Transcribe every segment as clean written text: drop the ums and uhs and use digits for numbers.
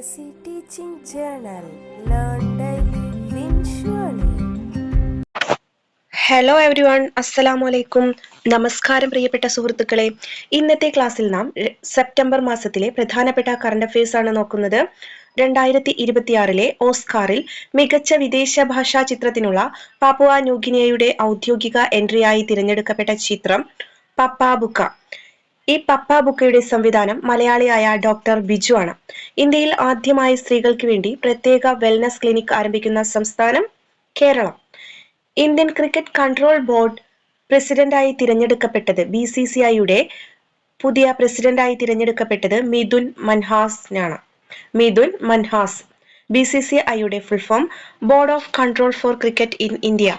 Legacy Teaching Journal. Learn daily, win surely. Hello every one, അസ്സലാമു അലൈക്കും. നമസ്കാരം പ്രിയപ്പെട്ട സുഹൃത്തുക്കളെ. ഇന്നത്തെ ക്ലാസ്സിൽ നാം സെപ്റ്റംബർ മാസത്തിലെ പ്രധാനപ്പെട്ട കറണ്ട് അഫയേഴ്സ് ആണ് നോക്കുന്നത്. 2026 ഓസ്കാറിൽ മികച്ച വിദേശ ഭാഷാ ചിത്രത്തിനുള്ള പാപ്പുവ ന്യൂഗിനിയയുടെ ഔദ്യോഗിക എൻട്രിയായി തിരഞ്ഞെടുക്കപ്പെട്ട ചിത്രം പപ്പാബുക്ക. ഈ പപ്പാബുക്കയുടെ സംവിധാനം മലയാളിയായ ഡോക്ടർ ബിജു ആണ്. ഇന്ത്യയിൽ ആദ്യമായി സ്ത്രീകൾക്ക് വേണ്ടി പ്രത്യേക വെൽനസ് ക്ലിനിക് ആരംഭിക്കുന്ന സംസ്ഥാനം Keralam. Indian cricket control board പ്രസിഡന്റായി തിരഞ്ഞെടുക്കപ്പെട്ടത് BCCIയുടെ പുതിയ പ്രസിഡന്റായി തിരഞ്ഞെടുക്കപ്പെട്ടത് മിഥുൻ മൻഹാസിനാണ്. മിഥുൻ മൻഹാസ്. BCCIയുടെ full form board of control for cricket in India.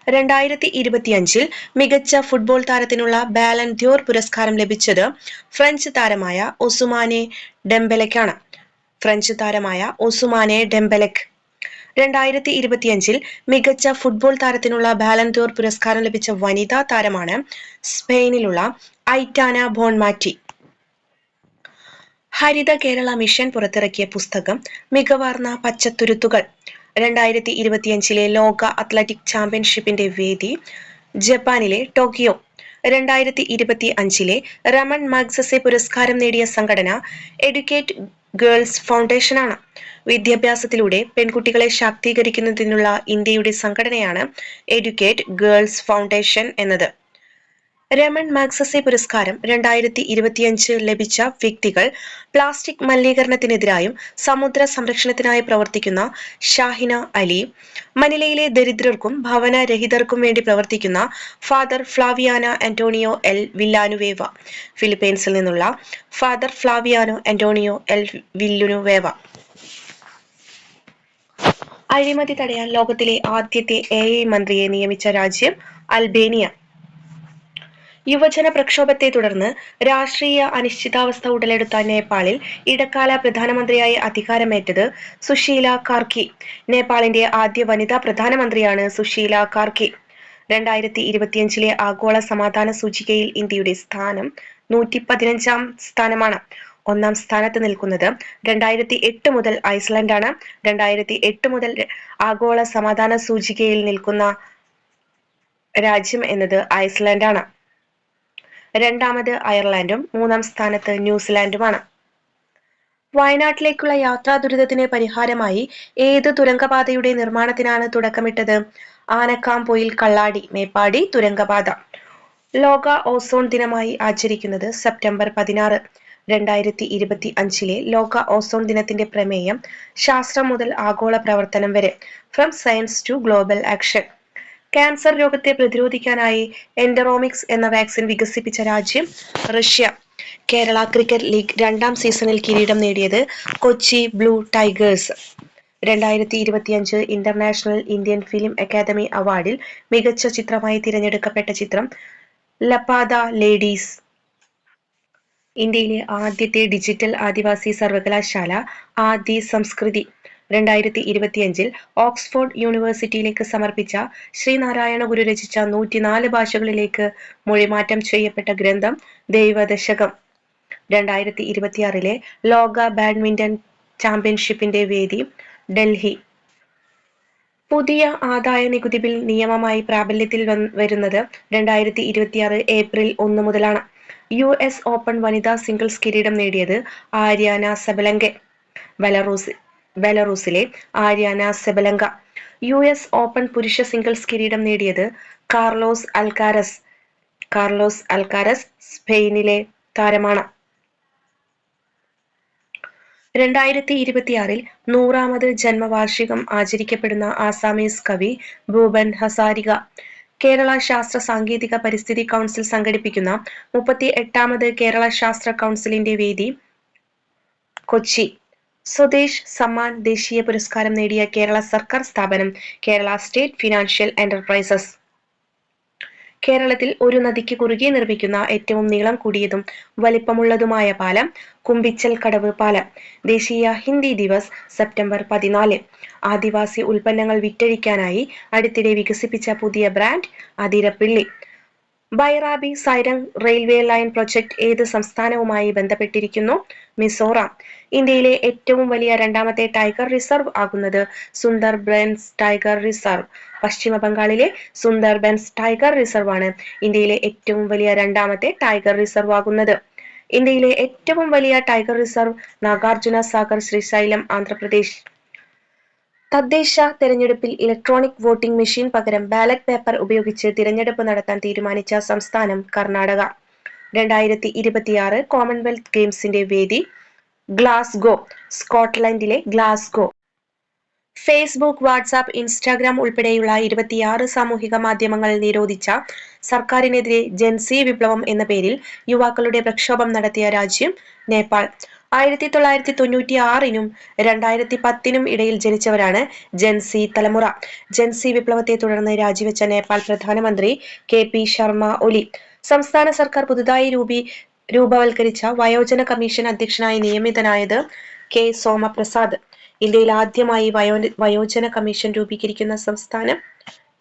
2025 മികച്ച ഫുട്ബോൾ താരത്തിനുള്ള ബാലൻ ദ്യോർ പുരസ്കാരം ലഭിച്ചത് ഫ്രഞ്ച് താരമായ ഒസുമാനെ ഡെംബെലയ്ക്കാണ്. ഫ്രഞ്ച് താരമായ ഒസുമാനെ ഡെംബെലയ്ക്ക് 2025 മികച്ച ഫുട്ബോൾ താരത്തിനുള്ള ബാലൻ ദ്യോർ പുരസ്കാരം ലഭിച്ച വനിതാ താരമാണ് സ്പെയിനിലുള്ള ഐറ്റാന ബോൺമാറ്റി. ഹരിത കേരള മിഷൻ പുറത്തിറക്കിയ പുസ്തകം മികവാർന്ന പച്ചത്തുരുത്തുകൾ. 2025 ലോക അത്ലറ്റിക് ചാമ്പ്യൻഷിപ്പിന്റെ വേദി ജപ്പാനിലെ ടോക്കിയോ. 2025 റമൺ മാഗ്സസെ പുരസ്കാരം നേടിയ സംഘടന എഡ്യൂക്കേറ്റ് ഗേൾസ് ഫൗണ്ടേഷൻ ആണ്. വിദ്യാഭ്യാസത്തിലൂടെ പെൺകുട്ടികളെ ശാക്തീകരിക്കുന്നതിനുള്ള ഇന്ത്യയുടെ സംഘടനയാണ് എഡ്യൂക്കേറ്റ് ഗേൾസ് ഫൗണ്ടേഷൻ എന്നത്. രമൺ മാഗ്സസെ പുരസ്കാരം 2025 ലഭിച്ച വ്യക്തികൾ പ്ലാസ്റ്റിക് മലിനീകരണത്തിനെതിരായും സമുദ്ര സംരക്ഷണത്തിനായി പ്രവർത്തിക്കുന്ന ഷാഹിന അലി, മനിലയിലെ ദരിദ്രർക്കും ഭവനരഹിതർക്കും വേണ്ടി പ്രവർത്തിക്കുന്ന ഫാദർ ഫ്ലാവിയാനോ ആന്റോണിയോ എൽ വില്ലാനുവേവ, ഫിലിപ്പീൻസിൽ നിന്നുള്ള ഫാദർ ഫ്ലാവിയാനോ ആന്റോണിയോ എൽ വില്ലുനുവേവ. അഴിമതി തടയാൻ ലോകത്തിലെ ആദ്യത്തെ AI മന്ത്രിയെ നിയമിച്ച രാജ്യം അൽബേനിയ. യുവജന പ്രക്ഷോഭത്തെ തുടർന്ന് രാഷ്ട്രീയ അനിശ്ചിതാവസ്ഥ ഉടലെടുത്ത നേപ്പാളിൽ ഇടക്കാല പ്രധാനമന്ത്രിയായി അധികാരമേറ്റത് സുശീല കാർക്കി. നേപ്പാളിന്റെ ആദ്യ വനിതാ പ്രധാനമന്ത്രിയാണ് സുശീല കാർക്കി. 2025 ആഗോള സമാധാന സൂചികയിൽ ഇന്ത്യയുടെ സ്ഥാനം 115-ാം സ്ഥാനമാണ്. ഒന്നാം സ്ഥാനത്ത് നിൽക്കുന്നത് 2008 മുതൽ ഐസ്ലൻഡാണ്. 2008 മുതൽ ആഗോള സമാധാന സൂചികയിൽ നിൽക്കുന്ന രാജ്യം എന്നത് ഐസ്ലൻഡാണ്. രണ്ടാമത് അയർലൻഡും മൂന്നാം സ്ഥാനത്ത് ന്യൂസിലാൻഡുമാണ്. വയനാട്ടിലേക്കുള്ള യാത്രാ ദുരിതത്തിന് പരിഹാരമായി ഏത് തുരങ്കപാതയുടെ നിർമ്മാണത്തിനാണ് തുടക്കമിട്ടത്? ആനക്കാംപൊയിൽ കള്ളാടി മേപ്പാടി തുരങ്കപാത. ലോക ഓസോൺ ദിനമായി ആചരിക്കുന്നത് സെപ്റ്റംബർ 16. 2025 ലോക ഓസോൺ ദിനത്തിന്റെ പ്രമേയം ശാസ്ത്രം മുതൽ ആഗോള പ്രവർത്തനം വരെ, from science to global action. Cancer രോഗത്തെ പ്രതിരോധിക്കാനായി എൻഡറോമിക്സ് എന്ന വാക്സിൻ വികസിപ്പിച്ച രാജ്യം റഷ്യ. കേരള ക്രിക്കറ്റ് ലീഗ് 2ാം സീസണിൽ കിരീടം നേടിയത് Kochi Blue Tigers. 2025 international Indian film academy അവാർഡിൽ മികച്ച ചിത്രമായി തിരഞ്ഞെടുക്കപ്പെട്ട ചിത്രം ലപാദ ലേഡീസ്. ഇന്ത്യയിലെ ആദ്യത്തെ ഡിജിറ്റൽ ആദിവാസി സർവകലാശാല ആദി സംസ്കൃതി. 2025 ഓക്സ്ഫോർഡ് യൂണിവേഴ്സിറ്റിയിലേക്ക് സമർപ്പിച്ച ശ്രീനാരായണ ഗുരു രചിച്ച 104 ഭാഷകളിലേക്ക് മൊഴിമാറ്റം ചെയ്യപ്പെട്ട ഗ്രന്ഥം ദൈവദശകം. 2026 ലോക ബാഡ്മിന്റൺ ചാമ്പ്യൻഷിപ്പിന്റെ വേദി ഡൽഹി. പുതിയ ആദായ നികുതി ബിൽ നിയമമായി പ്രാബല്യത്തിൽ വരുന്നത് 2026 ഏപ്രിൽ 1 മുതലാണ്. US ഓപ്പൺ വനിതാ സിംഗിൾസ് കിരീടം നേടിയത് ആര്യാന സെബലങ്ക. ബെലറൂസിലെ ആര്യാന സെബലങ്ക. US ഓപ്പൺ പുരുഷ സിംഗിൾസ് കിരീടം നേടിയത് കാർലോസ് അൽക്കാരസ്. സ്പെയിനിലെ താരമാണ്. 2026 100ാമത് ജന്മവാർഷികം ആചരിക്കപ്പെടുന്ന ആസാമീസ് കവി ഭൂപൻ ഹസാരിക. കേരള ശാസ്ത്ര സാങ്കേതിക പരിസ്ഥിതി കൗൺസിൽ സംഘടിപ്പിക്കുന്ന 38ാമത് കേരള ശാസ്ത്ര കൗൺസിലിന്റെ വേദി കൊച്ചി. സ്വദേശ് സമ്മാൻ ദേശീയ പുരസ്കാരം നേടിയ കേരള സർക്കാർ സ്ഥാപനം കേരള സ്റ്റേറ്റ് ഫിനാൻഷ്യൽ എന്റർപ്രൈസസ്. കേരളത്തിൽ ഒരു നദിക്ക് കുറുകെ നിർമ്മിക്കുന്ന ഏറ്റവും നീളം കൂടിയതും വലിപ്പമുള്ളതുമായ പാലം കുമ്പിച്ചൽ കടവ് പാലം. ദേശീയ ഹിന്ദി ദിവസ് സെപ്റ്റംബർ 14. ആദിവാസി ഉൽപ്പന്നങ്ങൾ വിറ്റഴിക്കാനായി അടുത്തിടെ വികസിപ്പിച്ച പുതിയ brand Athirappilly. Bairabi Sairang railway line project ഏത് സംസ്ഥാനവുമായി ബന്ധപ്പെട്ടിരിക്കുന്നു? മിസോറാം. ഇന്ത്യയിലെ ഏറ്റവും വലിയ രണ്ടാമത്തെ ടൈഗർ റിസർവ് ആകുന്നത് സുന്ദർബൻസ് ടൈഗർ റിസർവ്. പശ്ചിമ ബംഗാളിലെ സുന്ദർബൻസ് ടൈഗർ റിസർവ് ആണ് ഇന്ത്യയിലെ ഏറ്റവും വലിയ രണ്ടാമത്തെ ടൈഗർ റിസർവ് ആകുന്നത്. ഇന്ത്യയിലെ ഏറ്റവും വലിയ ടൈഗർ റിസർവ് നാഗാർജുന സാഗർ ശ്രീശൈലം ആന്ധ്രാപ്രദേശ്. തദ്ദേശ തെരഞ്ഞെടുപ്പിൽ ഇലക്ട്രോണിക് വോട്ടിംഗ് മെഷീൻ പകരം ബാലറ്റ് പേപ്പർ ഉപയോഗിച്ച് തിരഞ്ഞെടുപ്പ് നടത്താൻ തീരുമാനിച്ച സംസ്ഥാനം കർണാടക. 2026 കോമൺവെൽത്ത് ഗെയിംസിന്റെ വേദി ഗ്ലാസ്ഗോ, സ്കോട്ട്ലൻഡിലെ ഗ്ലാസ്ഗോ. ഫേസ്ബുക്ക്, വാട്സാപ്പ്, ഇൻസ്റ്റാഗ്രാം ഉൾപ്പെടെയുള്ള 26 സാമൂഹിക മാധ്യമങ്ങൾ നിരോധിച്ച സർക്കാരിനെതിരെ ജൻസി വിപ്ലവം എന്ന പേരിൽ യുവാക്കളുടെ പ്രക്ഷോഭം നടത്തിയ രാജ്യം നേപ്പാൾ. 1996 2010 ഇടയിൽ ജനിച്ചവരാണ് ജൻസി തലമുറ. ജൻസി വിപ്ലവത്തെ തുടർന്ന് രാജിവെച്ച നേപ്പാൾ പ്രധാനമന്ത്രി KP ശർമ്മ ഒലി സംസ്ഥാന സർക്കാർ പുതുതായി രൂപവൽക്കരിച്ച വയോജന കമ്മീഷൻ അധ്യക്ഷനായി നിയമിതനായത് K സോമപ്രസാദ്. ഇന്ത്യയിൽ ആദ്യമായി വയോജന കമ്മീഷൻ രൂപീകരിക്കുന്ന സംസ്ഥാനം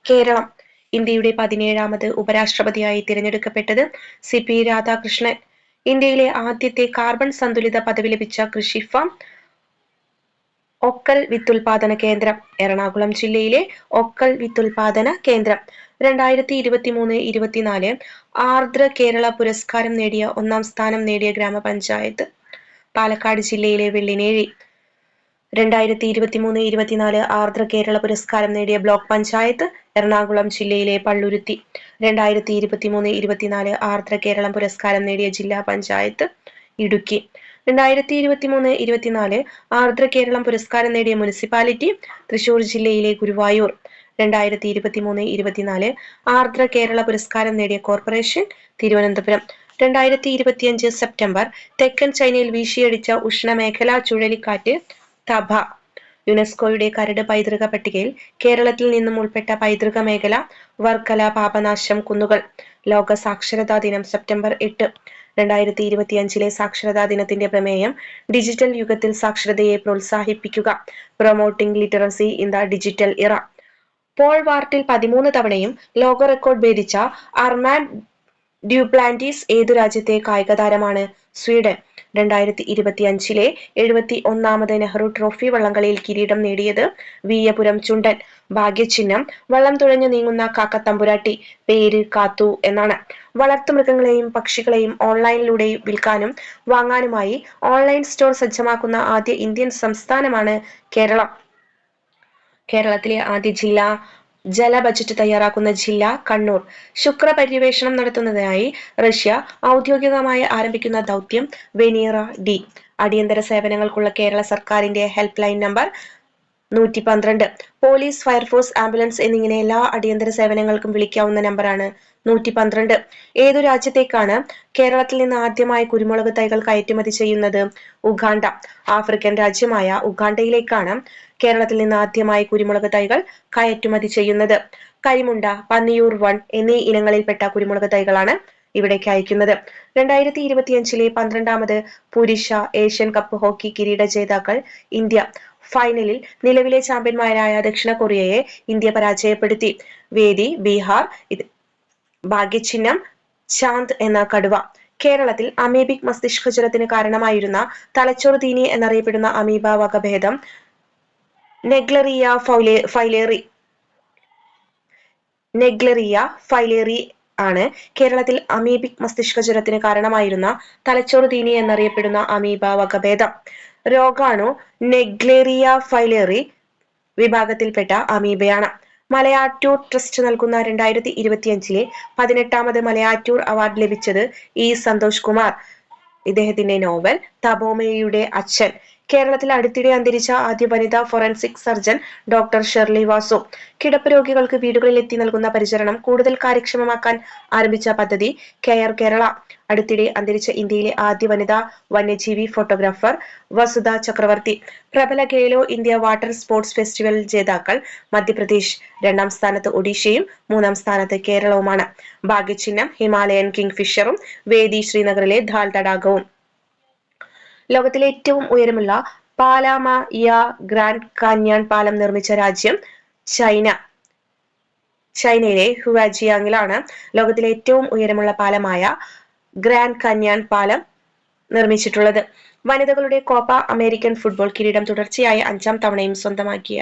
കേരളം. ഇന്ത്യയുടെ 17ാമത് ഉപരാഷ്ട്രപതിയായി തിരഞ്ഞെടുക്കപ്പെട്ടത് CP രാധാകൃഷ്ണൻ. ഇന്ത്യയിലെ ആദ്യത്തെ കാർബൺ സന്തുലിത പദവി ലഭിച്ച കൃഷി ഫാം ഒക്കൽ വിത്തുൽപാദന കേന്ദ്രം എറണാകുളം ജില്ലയിലെ ഒക്കൽ വിത്തുൽപാദന കേന്ദ്രം. 2023-24 ആർദ്ര കേരള പുരസ്കാരം നേടിയ ഒന്നാം സ്ഥാനം നേടിയ ഗ്രാമപഞ്ചായത്ത് പാലക്കാട് ജില്ലയിലെ വെള്ളിനേഴി. 2023-24 ആർദ്ര കേരള പുരസ്കാരം നേടിയ ബ്ലോക്ക് പഞ്ചായത്ത് എറണാകുളം ജില്ലയിലെ പള്ളുരുത്തി. 2023-24 ആർദ്ര കേരളം പുരസ്കാരം നേടിയ ജില്ലാ പഞ്ചായത്ത് ഇടുക്കി. 2023-24 ആർദ്ര കേരളം പുരസ്കാരം നേടിയ മുനിസിപ്പാലിറ്റി തൃശൂർ ജില്ലയിലെ ഗുരുവായൂർ. 2023-24 ആർദ്ര കേരള പുരസ്കാരം നേടിയ കോർപ്പറേഷൻ തിരുവനന്തപുരം. 2025 സെപ്റ്റംബർ തെക്കൻ ചൈനയിൽ വീശിയടിച്ച ഉഷ്ണമേഖലാ ചുഴലിക്കാറ്റ് തബ. യുനെസ്കോയുടെ കരട് പൈതൃക പട്ടികയിൽ കേരളത്തിൽ നിന്നും ഉൾപ്പെട്ട പൈതൃക മേഖല വർക്കല, പാപനാശം, കുന്നുകൾ. ലോക സാക്ഷരതാ ദിനം സെപ്റ്റംബർ 8. 2025 സാക്ഷരതാ ദിനത്തിന്റെ പ്രമേയം ഡിജിറ്റൽ യുഗത്തിൽ സാക്ഷരതയെ പ്രോത്സാഹിപ്പിക്കുക, promoting literacy in the digital ഇറ. പോൾ വാർട്ടിൽ 13 തവണയും ലോക റെക്കോർഡ് ഭേദിച്ച അർമാൻ ഡ്യൂപ്ലാന്റിസ് ഏതു രാജ്യത്തെ കായിക താരമാണ്? സ്വീഡൻ. 2025 71ാമത് നെഹ്റു ട്രോഫി വള്ളംകളിയിൽ കിരീടം നേടിയത് വീയപുരം ചുണ്ടൻ. ഭാഗ്യചിഹ്നം വള്ളം തുഴഞ്ഞു നീങ്ങുന്ന കാക്കത്തമ്പുരാട്ടി. പേര് കാത്തു എന്നാണ്. വളർത്തുമൃഗങ്ങളെയും പക്ഷികളെയും ഓൺലൈനിലൂടെ വിൽക്കാനും വാങ്ങാനുമായി ഓൺലൈൻ സ്റ്റോർ സജ്ജമാക്കുന്ന ആദ്യ ഇന്ത്യൻ സംസ്ഥാനമാണ് കേരളം. കേരളത്തിലെ ആദ്യ ജില്ലാ ജല ബജറ്റ് തയ്യാറാക്കുന്ന ജില്ല കണ്ണൂർ. ശുക്ര പര്യവേഷണം നടത്തുന്നതിനായി റഷ്യ ഔദ്യോഗികമായി ആരംഭിക്കുന്ന ദൗത്യം വെനീറ D. അടിയന്തര സേവനങ്ങൾക്കുള്ള കേരള സർക്കാരിന്റെ help line number 112. Police, fire force, ambulance എന്നിങ്ങനെ എല്ലാ അടിയന്തര സേവനങ്ങൾക്കും വിളിക്കാവുന്ന നമ്പറാണ് 112. ഏതു രാജ്യത്തേക്കാണ് കേരളത്തിൽ നിന്ന് ആദ്യമായി കുരുമുളക് തൈകൾ കയറ്റുമതി ചെയ്യുന്നത്? ഉഗാണ്ട. ആഫ്രിക്കൻ രാജ്യമായ ഉഗാണ്ടയിലേക്കാണ് കേരളത്തിൽ നിന്ന് ആദ്യമായി കുരുമുളക് തൈകൾ കയറ്റുമതി ചെയ്യുന്നത്. കരിമുണ്ട, പന്നിയൂർ 1 എന്നീ ഇനങ്ങളിൽപ്പെട്ട കുരുമുളക് തൈകളാണ് ഇവിടേക്ക് അയക്കുന്നത്. 2025 12ാമത് പുരുഷ ഏഷ്യൻ കപ്പ് ഹോക്കി കിരീട ജേതാക്കൾ ഇന്ത്യ. ഫൈനലിൽ നിലവിലെ ചാമ്പ്യന്മാരായ ദക്ഷിണ കൊറിയയെ ഇന്ത്യ പരാജയപ്പെടുത്തി. വേദി ബീഹാർ. ഭാഗ്യചിഹ്നം ചാന്ദ് എന്ന കടുവ. കേരളത്തിൽ അമീബിക് മസ്തിഷ്ക ജ്വരത്തിന് കാരണമായിരുന്ന തലച്ചോറ് തീനി എന്നറിയപ്പെടുന്ന അമീബ വകഭേദം നെഗ്ലറിയ ഫൈലേറി ആണ്. കേരളത്തിൽ അമീബിക് മസ്തിഷ്ക ജ്വരത്തിന് കാരണമായിരുന്ന തലച്ചോറ് തീനി എന്നറിയപ്പെടുന്ന അമീബ വകഭേദം. രോഗാണു നെഗ്ലേറിയ ഫൈലേറി വിഭാഗത്തിൽപ്പെട്ട അമീബയാണ്. മലയാറ്റൂർ ട്രസ്റ്റ് നൽകുന്ന 2025 18ാമത് മലയാറ്റൂർ അവാർഡ് ലഭിച്ചത് E സന്തോഷ് കുമാർ. ഇദ്ദേഹത്തിന്റെ നോവൽ തപോമയുടെ അച്ഛൻ. കേരളത്തിൽ അടുത്തിടെ അന്തരിച്ച ആദ്യ വനിതാ forensic surgeon doctor Shirley Vasu. കിടപ്പ് രോഗികൾക്ക് വീടുകളിൽ എത്തി നൽകുന്ന പരിചരണം കൂടുതൽ കാര്യക്ഷമമാക്കാൻ ആരംഭിച്ച പദ്ധതി കെയർ കേരള. അടുത്തിടെ അന്തരിച്ച ഇന്ത്യയിലെ ആദ്യ വനിതാ വന്യജീവി ഫോട്ടോഗ്രാഫർ വസുധ ചക്രവർത്തി. പ്രബല Khelo India water sports festival ജേതാക്കൾ മധ്യപ്രദേശ്. 2ാം സ്ഥാനത്ത് ഒഡീഷയും 3ാം സ്ഥാനത്ത് കേരളവുമാണ്. ഭാഗ്യചിഹ്നം ഹിമാലയൻ കിങ് ഫിഷറും വേദി ശ്രീനഗറിലെ ധാൽ തടാകവും. ലോകത്തിലെ ഏറ്റവും ഉയരമുള്ള പാലാമ ഗ്രാൻഡ് കാന്യൺ പാലം നിർമ്മിച്ച രാജ്യം ചൈന. ചൈനയിലെ ഹുവാജിയാങ്ങിലാണ് ലോകത്തിലെ ഏറ്റവും ഉയരമുള്ള പാലമായ ഗ്രാൻഡ് കന്യാൻ പാലം നിർമ്മിച്ചിട്ടുള്ളത്. വനിതകളുടെ കോപ്പ അമേരിക്കൻ ഫുട്ബോൾ കിരീടം തുടർച്ചയായ 5ാം തവണയും സ്വന്തമാക്കിയ